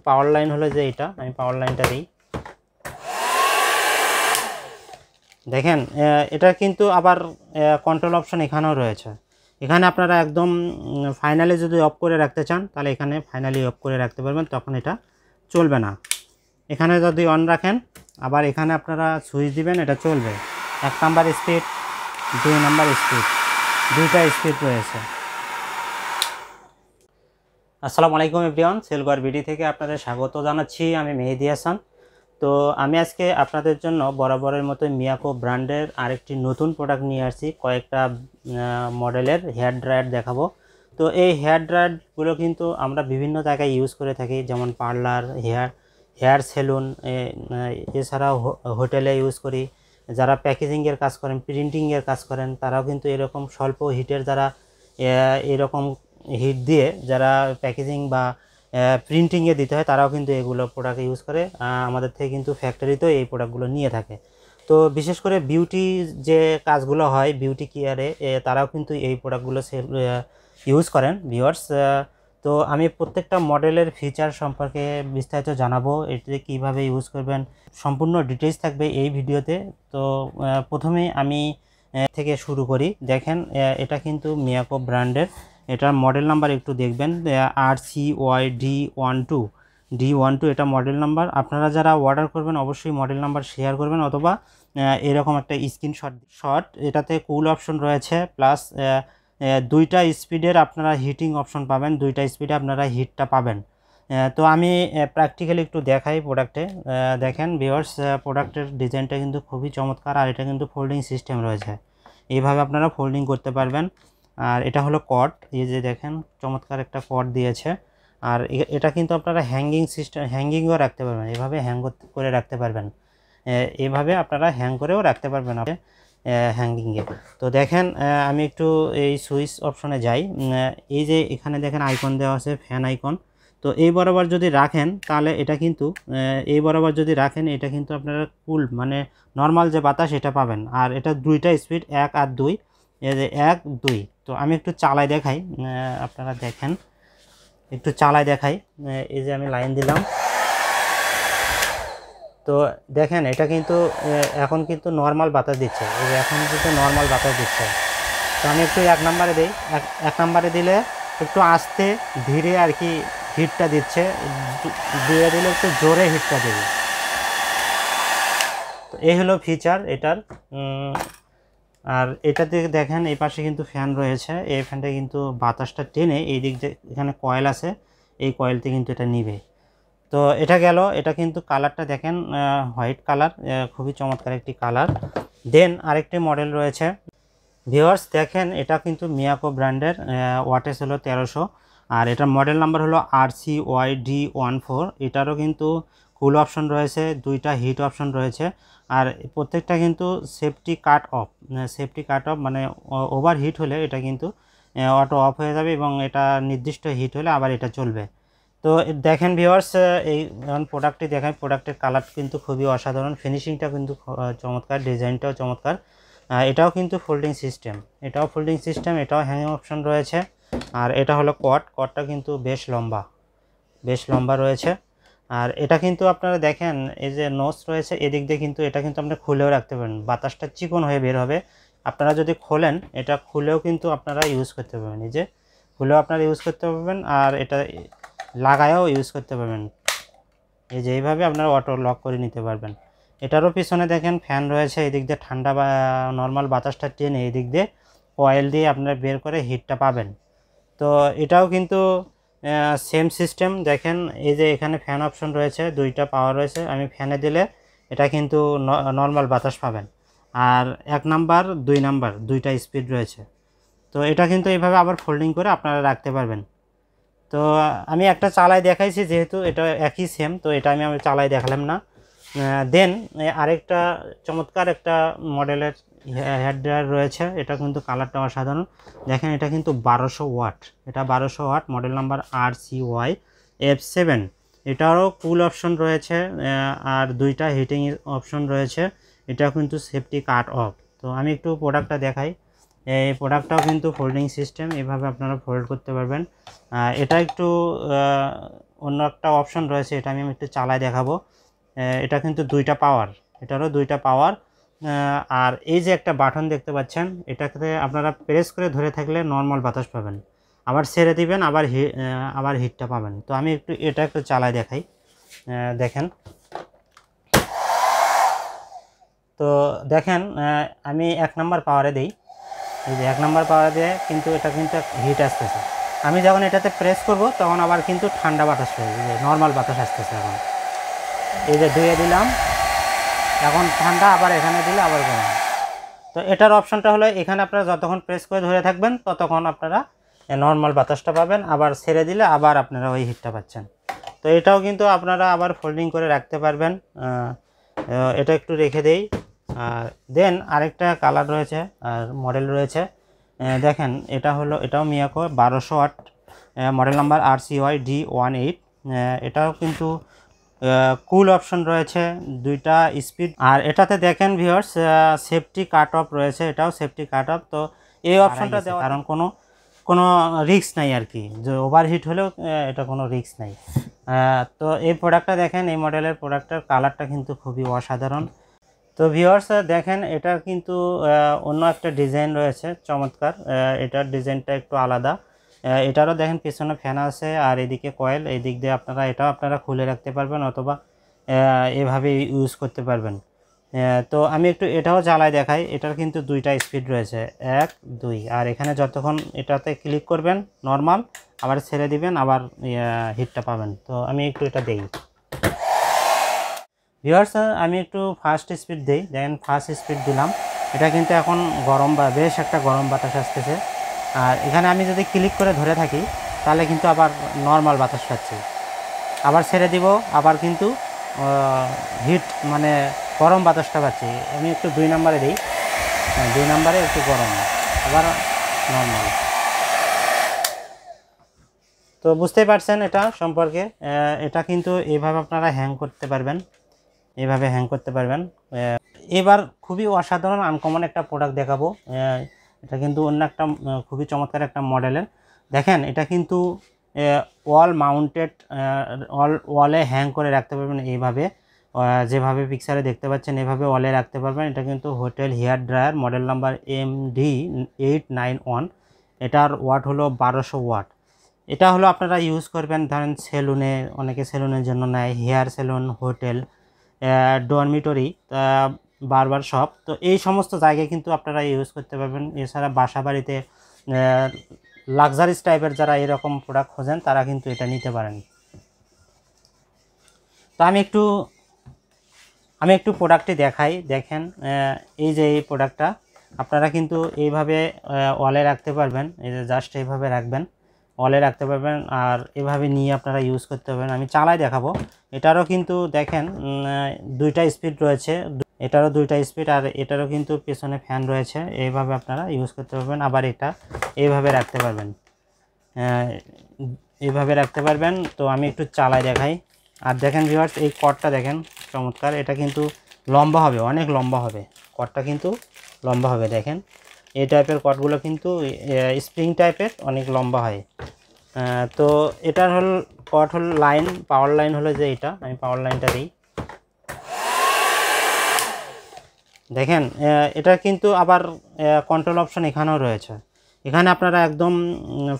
পাওয়ার line হলো যে এটা, আমি পাওয়ার লাইনটা দিই। দেখেন এটা কিন্তু আবার কন্ট্রোল অপশন এখানেও রয়েছে। এখানে আপনারা একদম ফাইনালি যদি অফ করে রাখতে চান তাহলে এখানে ফাইনালি অফ করে রাখতে পারবেন, তখন এটা চলবে না। এখানে যদি অন রাখেন আবার এখানে আপনারা সুইচ দিবেন, এটা চলবে। 1 নাম্বার স্পিড, 2 নাম্বার স্পিড, দুইটা স্পিড রয়েছে। আসসালামু আলাইকুম এভরিওয়ান, সেলগড় বিডি থেকে আপনাদের স্বাগত জানাচ্ছি। আমি মেহেদি হাসান। তো আমি আজকে আপনাদের জন্য বরাবরের মতো মিয়াকো ব্র্যান্ডের আরেকটি নতুন প্রোডাক্ট নিয়ে আসছি। কয়েকটা মডেলের হেয়ার ড্রায়ার দেখাবো। তো এই হেয়ার ড্রায়ারগুলো কিন্তু আমরা বিভিন্ন জায়গায় ইউজ করে থাকি, যেমন পার্লার, হেয়ার সেলুন, এছাড়াও হোটেলে ইউজ করি। যারা প্যাকেজিংয়ের কাজ করেন, প্রিন্টিংয়ের কাজ করেন, তারাও কিন্তু এরকম স্বল্প হিটের দ্বারা এরকম হিট দিয়ে যারা প্যাকেজিং বা প্রিন্টিংয়ে দিতে হয় তারাও কিন্তু এগুলো প্রোডাক্ট ইউজ করে। আমাদের থেকে কিন্তু ফ্যাক্টরিতেও এই প্রোডাক্টগুলো নিয়ে থাকে। তো বিশেষ করে বিউটি যে কাজগুলো হয় বিউটি কেয়ারে, তারাও কিন্তু এই প্রোডাক্টগুলো ইউজ করেন ভিউয়ার্স। তো আমি প্রত্যেকটা মডেলের ফিচার সম্পর্কে বিস্তারিত জানাবো, এটিতে কীভাবে ইউজ করবেন সম্পূর্ণ ডিটেইলস থাকবে এই ভিডিওতে। তো প্রথমে আমি থেকে শুরু করি। দেখেন এটা কিন্তু মিয়াকো ব্র্যান্ডের, এটার মডেল নাম্বার একটু দেখবেন, RCY-D12 এটা মডেল নাম্বার। আপনারা যারা অর্ডার করবেন অবশ্যই মডেল নাম্বার শেয়ার করবেন, অথবা এরকম একটা স্ক্রিনশট। এটাতে কুল অপশন রয়েছে, প্লাস দুইটা স্পিডের আপনারা হিটিং অপশন পাবেন, দুইটা স্পিডে আপনারা হিটটা পাবেন। তো আমি প্র্যাকটিক্যালি একটু দেখাই প্রোডাক্টে। দেখেন ভিউয়ার্স, প্রোডাক্টের ডিজাইনটা কিন্তু খুবই চমৎকার, আর এটা কিন্তু ফোল্ডিং সিস্টেম রয়েছে, এইভাবে আপনারা ফোল্ডিং করতে পারবেন। আর এটা হলো কট, এই যে দেখেন চমৎকার একটা কট দিয়েছে। আর এটা কিন্তু আপনারা হ্যাঙ্গিং সিস্টেম, হ্যাঙ্গিংও রাখতে পারবেন, এভাবে হ্যাং করে রাখতে পারবেন, এভাবে আপনারা হ্যাং করেও রাখতে পারবেন আপনি হ্যাঙ্গিংয়ে। তো দেখেন আমি একটু এই সুইচ অপশনে যাই। এই যে এখানে দেখেন আইকন দেওয়া আছে, ফ্যান আইকন। তো এই বরাবর যদি রাখেন তাহলে এটা কিন্তু এই বরাবর যদি রাখেন এটা কিন্তু আপনারা কুল মানে নর্মাল যে বাতাস এটা পাবেন। আর এটা দুইটা স্পিড, 1 আর 2, এই যে 1, 2। তো আমি একটু চালাই দেখাই, আপনারা দেখেন, একটু চালাই দেখাই। এই যে আমি লাইন দিলাম, তো দেখেন এটা কিন্তু এখন কিন্তু নর্মাল বাতাস দিচ্ছে, এই যে এখন কিন্তু নর্মাল বাতাস দিচ্ছে। তো আমি একটু 1 নাম্বারে দিই, 1 নাম্বারে দিলে একটু আস্তে ধীরে আর কি হিটটা দিচ্ছে, 2-এ দিলে একটু জোরে হিটটা দেবে। তো এই হলো ফিচার এটার। আর এটাতে দেখেন এই পাশে কিন্তু ফ্যান রয়েছে, এই ফ্যানটা কিন্তু বাতাসটা টেনে এই দিক দিয়ে, এখানে কয়েল আছে, এই কয়েলতে কিন্তু এটা নিবে। তো এটা গেল, এটা কিন্তু কালারটা দেখেন হোয়াইট কালার, খুবই চমৎকার একটি কালার। দেন আরেকটি মডেল রয়েছে ভিউয়ার্স, দেখেন এটা কিন্তু মিয়াকো ব্র্যান্ডের, ওয়াটেজ হলো 1300, আর এটার মডেল নাম্বার হলো RCY-D14। এটারও কিন্তু কুল অপশন রয়েছে, দুইটা হিট অপশন রয়েছে, আর প্রত্যেকটা কিন্তু সেফটি কাট অফ মানে ওভার হিট হলে এটা কিন্তু অটো অফ হয়ে যাবে, এবং এটা নির্দিষ্ট হিট হলে আবার এটা চলবে। তো দেখেন ভিউয়ার্স, এই প্রোডাক্টটি দেখেন, প্রোডাক্টের কালার কিন্তু খুবই অসাধারণ, ফিনিশিংটা কিন্তু চমৎকার, ডিজাইনটাও চমৎকার। এটাও কিন্তু ফোল্ডিং সিস্টেম, এটাও হ্যাং অপশন রয়েছে। আর এটা হলো কটটা কিন্তু বেশ লম্বা রয়েছে। আর এটা কিন্তু আপনারা দেখেন এই যে নোজ রয়েছে এদিক দিয়ে, কিন্তু এটা কিন্তু আপনি খুলেও রাখতে পারেন, বাতাসটা চিকন হয়ে বের হবে। আপনারা যদি খোলেন, এটা খুলেও কিন্তু আপনারা ইউজ করতে পারবেন, এই যে খুলেও আপনারা ইউজ করতে পারবেন, আর এটা লাগায়ও ইউজ করতে পারবেন, এই যে এইভাবে আপনারা অটো লক করে নিতে পারবেন। এটারও পিছনে দেখেন ফ্যান রয়েছে, এদিক দিয়ে ঠান্ডা বা নর্মাল বাতাসটা টেনে এদিক দিয়ে কয়েল দিয়ে আপনারা বের করে হিটটা পাবেন। তো এটাও কিন্তু সেম সিস্টেম। দেখেন এই যে এখানে ফ্যান অপশন রয়েছে, দুইটা পাওয়ার রয়েছে, আমি ফ্যানে দিলে এটা কিন্তু নর্মাল বাতাস পাবেন। আর 1 নাম্বার 2 নাম্বার দুইটা স্পিড রয়েছে। তো এটা কিন্তু এইভাবে আবার ফোল্ডিং করে আপনারা রাখতে পারবেন। তো আমি একটা চালাই দেখাইছি, যেহেতু এটা একই সেম, তো এটা আমি চালাই দেখালাম না। দেন আরেকটা চমৎকার একটা মডেলের হেয়ার ড্রায়ার রয়েছে, এটা কিন্তু কালারটা অসাধারণ। দেখেন এটা কিন্তু 1200 ওয়াট, এটা 1200 ওয়াট, মডেল নাম্বার RCY-F7। এটারও কুল অপশন রয়েছে, আর দুইটা হিটিং অপশন রয়েছে, এটাও কিন্তু সেফটি কাট অফ। তো আমি একটু প্রোডাক্টটা দেখাই। এই প্রোডাক্টটাও কিন্তু ফোল্ডিং সিস্টেম, এভাবে আপনারা ফোল্ড করতে পারবেন। এটা একটু অন্য একটা অপশন রয়েছে, এটা আমি একটু চালায় দেখাবো। এটা কিন্তু দুইটা পাওয়ার, এটারও দুইটা পাওয়ার। আর এই যে একটা বাটন দেখতে পাচ্ছেন, এটাতে আপনারা প্রেস করে ধরে থাকলে নর্মাল বাতাস পাবেন, আবার ছেড়ে দিবেন আবার হিটটা পাবেন। তো আমি এটা একটু চালায় দেখাই। দেখেন, তো দেখেন আমি 1 নাম্বার পাওয়ারে দিই, এই যে 1 নাম্বার পাওয়ারে দিয়ে কিন্তু এটা কিন্তু হিট আসতেছে। আমি যখন এটাতে প্রেস করব তখন আবার কিন্তু ঠান্ডা বাতাস হয়ে যাবে, নর্মাল বাতাস আসতেছে। এখন এই যে ধুয়ে দিলাম, এখন ঠান্ডা, আবার এখানে দিলে আবার গরম। তো এটার অপশনটা হলো এখানে আপনারা যতক্ষণ প্রেস করে ধরে থাকবেন ততক্ষণ আপনারা নর্মাল বাতাসটা পাবেন, আবার ছেড়ে দিলে আবার আপনারা ওই হিটটা পাচ্ছেন। তো এটাও কিন্তু আপনারা আবার ফোল্ডিং করে রাখতে পারবেন। এটা একটু রেখে দেই। আর দেন আরেকটা কালার রয়েছে আর মডেল রয়েছে। দেখেন, এটাও Miyako 1200 watt, model number RCY-D18। এটাও কিন্তু কুল অপশন রয়েছে, দুইটা স্পিড। আর এটাতে দেখেন ভিউয়ার্স, সেফটি কাট অফ রয়েছে, এটাও সেফটি কাট অফ। তো এই অপশনটা দেওয়া কারণ কোনো রিস্ক নাই আর কি, যে ওভারহিট হলেও এটা কোনো রিস্ক নাই। তো এই প্রোডাক্টটা দেখেন, এই মডেলের প্রোডাক্টের কালারটা কিন্তু খুবই অসাধারণ। তো ভিউয়ার্স দেখেন, এটার কিন্তু অন্য একটা ডিজাইন রয়েছে চমৎকার, এটার ডিজাইনটা একটু আলাদা। এটারও দেখেন পিছনে ফ্যান আছে আর এদিকে কয়েল, এই দিক দিয়ে এটাও আপনারা খুলে রাখতে পারবেন অথবা এভাবে ইউজ করতে পারবেন। তো আমি একটু এটাও চালাই দেখাই। এটার কিন্তু দুইটা স্পিড রয়েছে, 1 2। আর এখানে যতক্ষণ এটাতে ক্লিক করবেন নর্মাল, আবার ছেড়ে দিবেন আবার হিটটা পাবেন। তো আমি একটু এটা দেই ভিউয়ার্স, আমি একটু ফাস্ট স্পিড দিই। দেখেন, ফাস্ট স্পিড দিলাম, এটা কিন্তু এখন গরম বা বেশ একটা গরম বাতাস আসতেছে। আর এখানে আমি যদি ক্লিক করে ধরে থাকি তাহলে কিন্তু আবার নর্মাল বাতাস পাচ্ছি, আবার ছেড়ে দিব আবার কিন্তু হিট মানে গরম বাতাসটা পাচ্ছি। আমি একটু 2 নাম্বারে দিই, 2 নাম্বারে একটু গরম, আবার নর্মাল। তো বুঝতেই পারছেন এটা সম্পর্কে। এটা কিন্তু এইভাবে আপনারা হ্যাং করতে পারবেন, এভাবে হ্যাং করতে পারবেন। এবার খুবই অসাধারণ আনকমন একটা প্রোডাক্ট দেখাবো। এটা কিন্তু অন্য একটা খুবই চমৎকার একটা মডেলের। দেখেন, এটা কিন্তু ওয়াল মাউন্টেড, ওয়ালে হ্যাং করে রাখতে পারবেন এইভাবে, যেভাবে পিকচারে দেখতে পাচ্ছেন এভাবে ওয়ালে রাখতে পারবেন। এটা কিন্তু hotel hair dryer, model number MD891। এটার ওয়াট হলো 1200 ওয়াট। এটা হলো আপনারা ইউজ করবেন ধরেন সেলুনে, অনেকে সেলুনের জন্য নেয়, hair salon, hotel, dormitory, barber shop. তো এই সমস্ত জায়গায় কিন্তু আপনারা ইউজ করতে পারবেন। এছাড়া বাসা বাড়িতে লাক্সারিস টাইপের যারা এরকম প্রোডাক্ট খোঁজেন তারা কিন্তু এটা নিতে পারেন। তো আমি একটু প্রোডাক্টটি দেখাই। দেখেন, এই যে এই প্রোডাক্টটা আপনারা কিন্তু এইভাবে ওয়ালে রাখতে পারবেন। এই যে জাস্ট এইভাবে রাখবেন, ওয়ালে রাখতে পারবেন, আর এভাবে নিয়ে আপনারা ইউজ করতে পারবেন। আমি চালাই দেখাবো। এটারও কিন্তু দেখেন দুইটা স্পিড রয়েছে, এটারও দুইটা স্পিড, আর এটারও কিন্তু পেছনে ফ্যান রয়েছে। এইভাবে আপনারা ইউজ করতে পারবেন। আবার এটা এইভাবে রাখতে পারবেন, এইভাবে রাখতে পারবেন। তো আমি একটু চালাই দেখাই। আর দেখেন ভিউয়ার্স, এই কর্ডটা দেখেন চমৎকার, এটা কিন্তু লম্বা হবে, অনেক লম্বা হবে, কর্ডটা কিন্তু লম্বা হবে। দেখেন, এই টাইপের কর্ডগুলো কিন্তু স্প্রিং টাইপের, অনেক লম্বা হয়। তো এটার কর্ড হল লাইন, পাওয়ার লাইন হলো যে এটা, আমি পাওয়ার লাইনটা দিই। দেখেন, এটা কিন্তু আবার কন্ট্রোল অপশন এখানেও রয়েছে। এখানে আপনারা একদম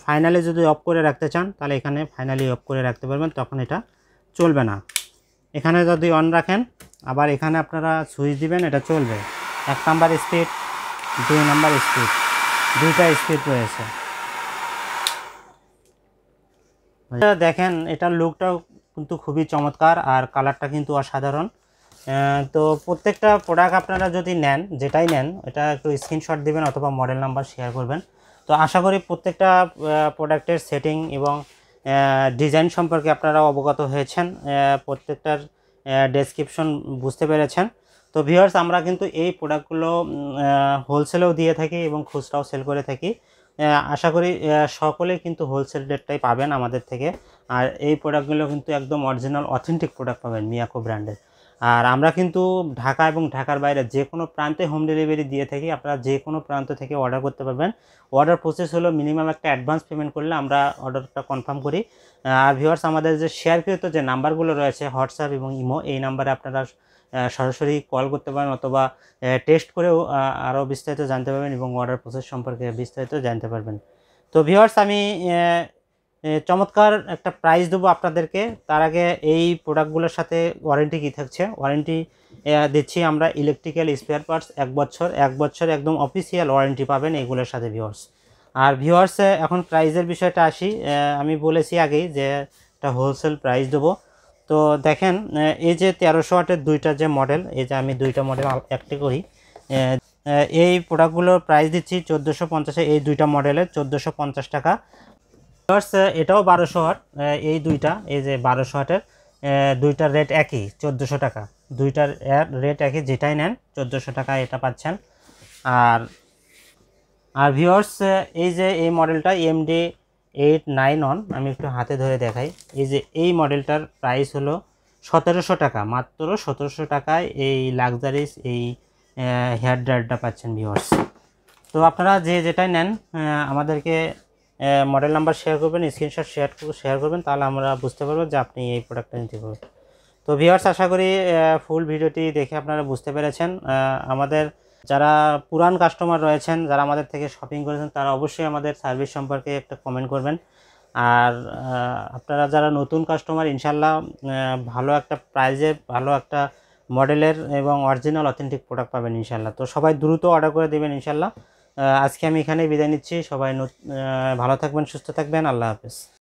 ফাইনালি যদি অফ করে রাখতে চান তাহলে এখানে ফাইনালি অফ করে রাখতে পারবেন, তখন এটা চলবে না। এখানে যদি অন রাখেন, আবার এখানে আপনারা সুইচ দিবেন, এটা চলবে। 1 নাম্বার স্পিড, 2 নাম্বার স্পিড, দুইটা স্পিড রয়েছে। দেখেন, এটার লুকটাও কিন্তু খুবই চমৎকার আর কালারটা কিন্তু অসাধারণ। তো প্রত্যেকটা প্রোডাক্ট আপনারা যদি নেন, যেটাই নেন, এটা একটু স্ক্রিনশট দিবেন অথবা মডেল নাম্বার শেয়ার করবেন। তো আশা করি প্রত্যেকটা প্রোডাক্টের সেটিং এবং ডিজাইন সম্পর্কে আপনারা অবগত হয়েছেন, প্রত্যেকটার ডেসক্রিপশন বুঝতে পেরেছেন। তো ভিউয়ার্স, আমরা কিন্তু এই প্রোডাক্টগুলো হোলসেলেও দিয়ে থাকি এবং খুচরাও সেল করে থাকি। আশা করি সকলেই কিন্তু হোলসেল রেটটাই পাবেন আমাদের থেকে। আর এই প্রোডাক্টগুলো কিন্তু একদম অরিজিনাল অথেন্টিক প্রোডাক্ট পাবেন মিয়াকো ব্র্যান্ডের। আর আমরা কিন্তু ঢাকা এবং ঢাকার বাইরে যে কোনো প্রান্তে হোম ডেলিভারি দিয়ে থাকি। আপনারা যে কোনো প্রান্ত থেকে অর্ডার করতে পারবেন। অর্ডার প্রসেস হলো মিনিমাম একটা অ্যাডভান্স পেমেন্ট করলে আমরা অর্ডারটা কনফার্ম করি। আর ভিউয়ার্স, আমাদের যে শেয়ারকৃত যে নাম্বারগুলো রয়েছে হোয়াটসঅ্যাপ এবং ইমো, এই নাম্বারে আপনারা সরাসরি কল করতে পারেন অথবা টেস্ট করেও আরও বিস্তারিত জানতে পারবেন এবং অর্ডার প্রসেস সম্পর্কে বিস্তারিত জানতে পারবেন। তো ভিউয়ার্স, আমি চমৎকার একটা প্রাইস দেবো আপনাদেরকে। তার আগে এই প্রোডাক্টগুলোর সাথে ওয়ারেন্টি কী থাকছে, ওয়ারেন্টি দিচ্ছি আমরা ইলেকট্রিক্যাল স্পেয়ার পার্টস 1 বছর একদম অফিসিয়াল ওয়ারেন্টি পাবেন এইগুলোর সাথে ভিউয়ার্স। আর ভিউয়ার্স, এখন প্রাইসের বিষয়টা আসি। আমি বলেছি আগেই যে একটা হোলসেল প্রাইস দেবো। তো দেখেন, এই যে 1300 ওয়াটের দুইটা যে মডেল, এই যে আমি দুইটা মডেল একটি করি, এই প্রোডাক্টগুলোর প্রাইস দিচ্ছি 1450। এই দুইটা মডেলের 1450 টাকা। এটাও 1200 ওয়াট, এই দুইটা, এই যে 1200 ওয়াটের দুইটার রেট একই 1400 টাকা। দুইটার রেট একই, যেটাই নেন 1400 টাকা এটা পাচ্ছেন। আর ভিউয়ার্স, এই যে এই মডেলটা MD891, আমি একটু হাতে ধরে দেখাই। এই যে এই মডেলটার প্রাইস হলো 1700 টাকা, মাত্র 1700 টাকায় এই লাক্সারিস এই হেয়ার ড্রায়ারটা পাচ্ছেন ভিউয়ার্স। তো আপনারা যে যেটাই নেন আমাদেরকে মডেল নাম্বার শেয়ার করবেন, স্ক্রিনশট শেয়ার করবেন, তাহলে আমরা বুঝতে পারবো যে আপনি এই প্রোডাক্টটা নিতে পারবেন। তো ভিউয়ার্স, আশা করি ফুল ভিডিওটি দেখে আপনারা বুঝতে পেরেছেন। আমাদের যারা পুরান কাস্টমার রয়েছেন, যারা আমাদের থেকে শপিং করেছেন, তারা অবশ্যই আমাদের সার্ভিস সম্পর্কে একটা কমেন্ট করবেন। আর আপনারা যারা নতুন কাস্টমার, ইনশাল্লাহ ভালো একটা প্রাইজে ভালো একটা মডেলের এবং অরিজিনাল অথেন্টিক প্রোডাক্ট পাবেন ইনশাল্লাহ। তো সবাই দ্রুত অর্ডার করে দেবেন ইনশাল্লাহ। আজকে আমি এখানেই বিদায় নিচ্ছি। সবাই ভালো থাকবেন, সুস্থ থাকবেন। আল্লাহ হাফেজ।